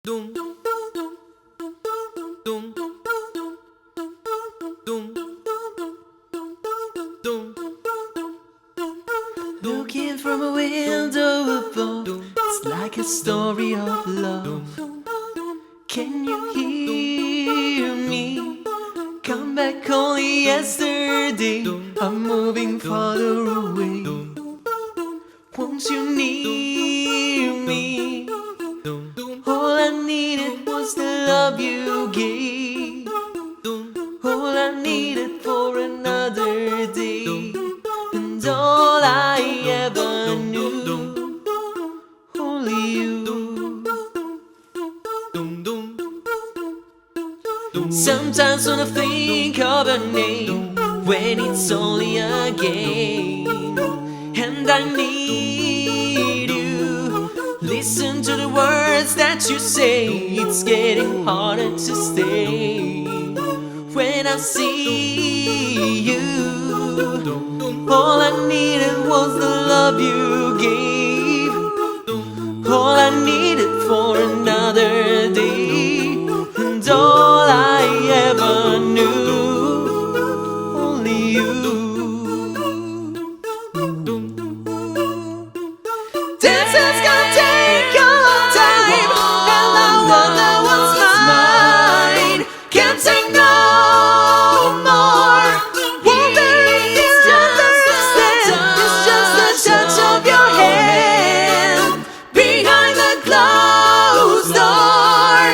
Looking from a window above, it's like a story of love. Can you hear me? Come back only yesterday. I'm moving farther away. Won't you near me? All I needed was the love you gave. All I needed for another day. And all I ever knew, only you. Sometimes when I think of a name, when it's only a game, and I need you, listen to the words that you say. It's getting harder to stay. When I see you, all I needed was the love you gave. All I needed for another day. And all I ever knew, only you. This is gonna take a long time, and I wonder what's mine. Can't take no more. Wonder if you understand. It's just the touch of your hand behind the closed door.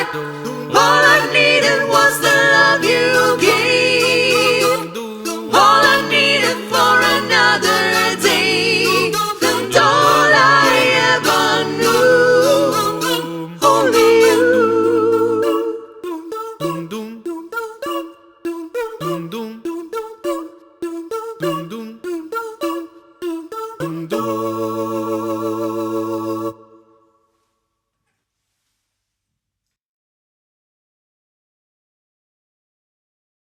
All I needed was the love you gave. All I needed for another day. And all I ever knew, only you.